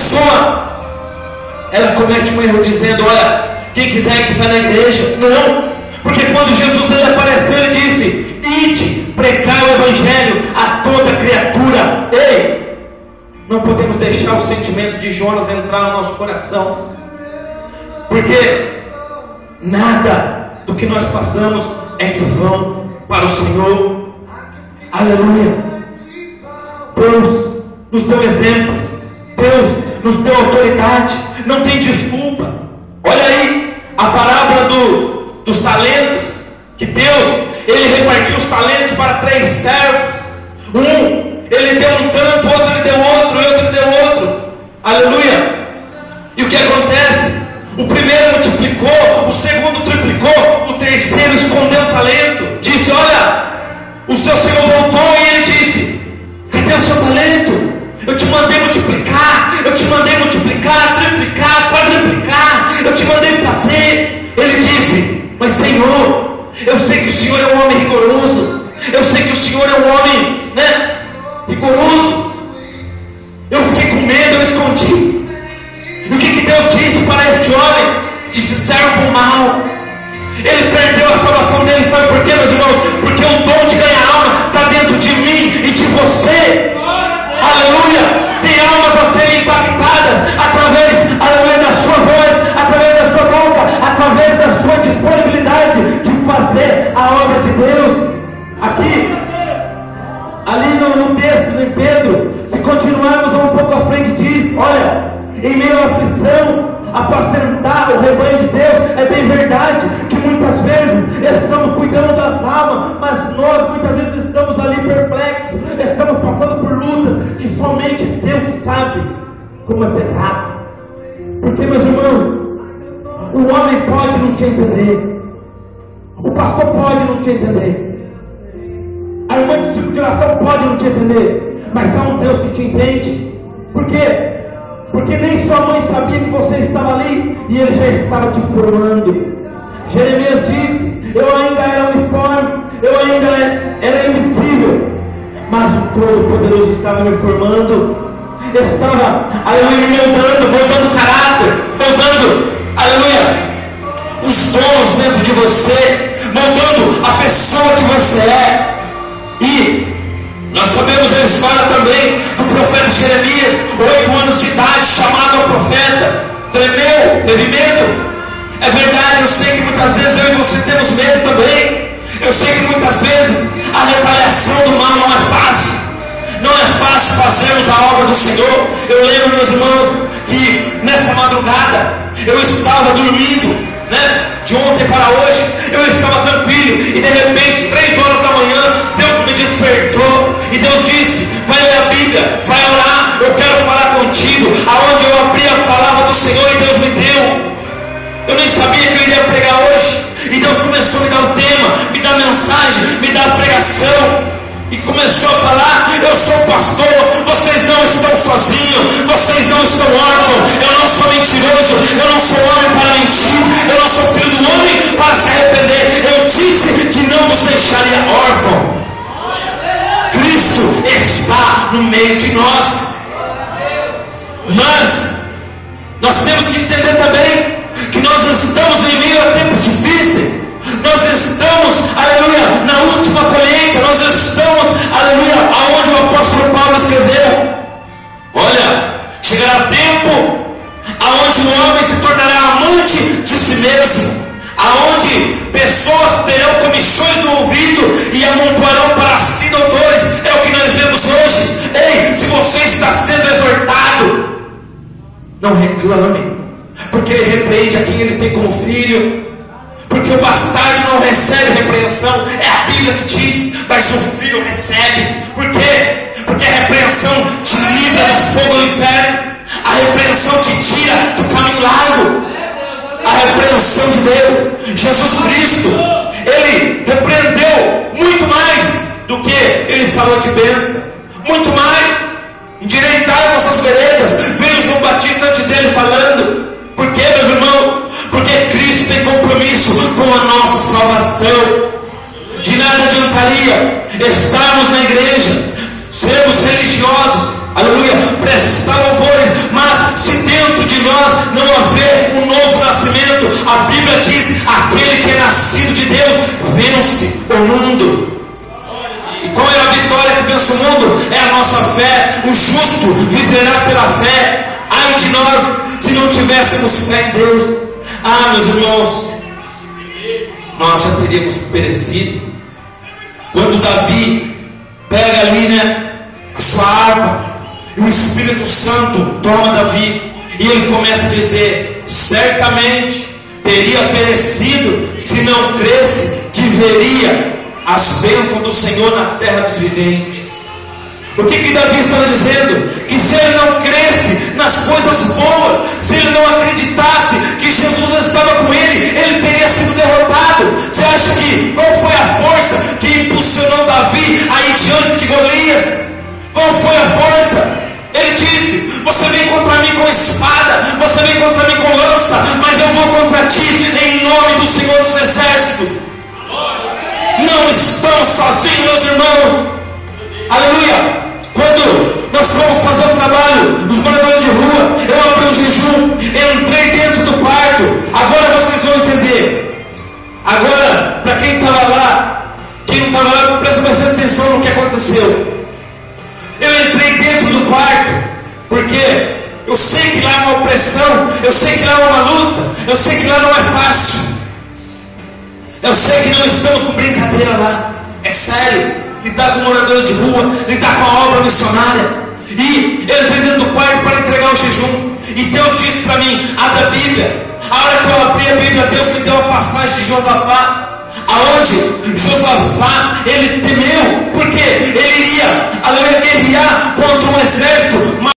pessoa, ela comete um erro dizendo: olha, quem quiser que vá na igreja. Não, porque quando Jesus ele apareceu, ele disse: ide, pregai o evangelho a toda criatura. Ei, não podemos deixar o sentimento de Jonas entrar no nosso coração, porque nada do que nós passamos é em vão para o Senhor. Aleluia. Deus nos deu exemplo, Deus nos deu autoridade, não tem desculpa. Olha aí a parábola dos talentos, que Deus ele repartiu os talentos para 3 servos. Um ele deu um tanto, outro ele deu outro, e outro ele deu outro. Aleluia. E o que acontece? O primeiro multiplicou, o segundo triplicou, o terceiro escondeu o talento. Disse: olha, o seu senhor voltou e ele disse: cadê o seu talento? Eu te mandei multiplicar, eu te mandei multiplicar, triplicar, quadruplicar, eu te mandei fazer. Ele disse: mas Senhor, eu sei que o Senhor é um homem rigoroso, eu sei que o Senhor é um homem, rigoroso. Eu fiquei com medo, eu escondi. E o que Deus disse para este homem? Disse: servo mau. Ele perdeu a salvação dele, sabe por quê, meus irmãos? Porque o dom de ganhar alma está dentro de mim e de você. Aleluia. Tem almas a serem impactadas através, da sua voz, através da sua boca, através da sua disponibilidade de fazer a obra de Deus. Aqui, ali no texto em Pedro, se continuarmos um pouco à frente, diz: olha, em meio à aflição, apacentar o rebanho de Deus. É bem verdade que muitas vezes estamos cuidando das almas, mas nós muitas vezes estamos ali perplexos, estamos passando por lutas que somente Deus sabe como é pesado. Porque, meus irmãos, o homem pode não te entender, o pastor pode não te entender, a irmã de ciclo de oração pode não te entender, mas há um Deus que te entende. Por quê? Porque nem sua mãe sabia que você estava ali e ele já estava te formando. Jeremias disse: eu ainda era uniforme, eu ainda era invisível, mas o Todo-Poderoso estava me formando, estava, aleluia, me moldando caráter, moldando, aleluia, os dons dentro de você, moldando a pessoa que você é. E nós sabemos a história também do profeta Jeremias, 8 anos de idade, chamado a profeta, tremeu, teve medo. É verdade, eu sei que muitas vezes eu e você temos medo também. Eu sei que muitas vezes a retaliação do mal não é fácil. Não é fácil fazermos a obra do Senhor. Eu lembro, meus irmãos, que nessa madrugada eu estava dormindo, de ontem para hoje, eu estava tranquilo, e de repente, 3 horas da manhã, Deus me despertou, e Deus disse: vai ler a Bíblia, vai orar, eu quero falar contigo. Aonde eu abri a palavra do Senhor e Deus me deu. Eu nem sabia que eu iria pregar hoje, e Deus começou a me dar o tema, me dar a mensagem, me dar a pregação, e começou a falar: eu sou pastor, vocês não estão sozinhos, vocês não estão órfãos, eu não sou mentiroso, eu não sou homem para mentir, eu não sou filho do homem para se arrepender. Eu disse que não vos deixaria órfão. Cristo está no meio de nós, mas nós temos que entender também que nós estamos em meio a tempos difíceis. Nós estamos, aleluia, na última colheita. Nós estamos, aleluia, aonde o apóstolo Paulo escreveu: olha, chegará tempo aonde o homem se tornará amante de si mesmo, aonde pessoas terão comichões no ouvido e amontoarão para si doutores. É o que nós vemos hoje. Ei, se você está sendo exortado, não reclame, porque ele repreende a quem ele tem como filho. Porque o bastardo não recebe repreensão, é a Bíblia que diz, mas o filho recebe. Por quê? Porque a repreensão te livra do fogo do inferno, a repreensão te tira do caminho largo. A repreensão de Deus, Jesus Cristo, ele repreendeu muito mais do que ele falou de bênção, muito mais. Endireitai vossas veredas, veio João Batista antes dele falando. Por quê, meus irmãos? Porque Cristo tem compromisso com a nossa salvação. De nada adiantaria estarmos na igreja, sermos religiosos, aleluia, prestar louvores, mas nascido de Deus vence o mundo. E qual é a vitória que vence o mundo? É a nossa fé. O justo viverá pela fé. Ai de nós se não tivéssemos fé em Deus. Ah, meus irmãos, nós já teríamos perecido. Quando Davi pega ali, né, a sua harpa, e o Espírito Santo toma Davi, e ele começa a dizer: certamente teria perecido se não cresse que veria as bênçãos do Senhor na terra dos viventes. O que Davi estava dizendo? Que se ele não cresce nas coisas boas, se ele não acreditasse que Jesus estava com ele, ele teria sido derrotado. Você acha que qual foi a força que impulsionou Davi a ir diante de Golias? Qual foi a força? Ele disse: você vem contra mim com espada, você vem contra mim com lança, mas eu vou contra ti em nome do Senhor dos Exércitos. Não estamos sozinhos, meus irmãos. Aleluia. Quando nós fomos fazer o trabalho dos moradores de rua, eu abri um jejum, entrei dentro do quarto. Agora vocês vão entender. Agora, para quem estava lá, quem não estava lá, presta bastante atenção no que aconteceu. Eu entrei dentro do quarto, porque eu sei que lá é uma opressão, eu sei que lá é uma luta, eu sei que lá não é fácil. Eu sei que não estamos com brincadeira lá. É sério. Lidar com moradores de rua, lidar com a obra missionária. E eu entrei dentro do quarto para entregar o jejum. E Deus disse para mim: abre a Bíblia. A hora que eu abri a Bíblia, Deus me deu uma passagem de Josafá, aonde Josafá, ele temeu, porque ele iria guerrear contra um exército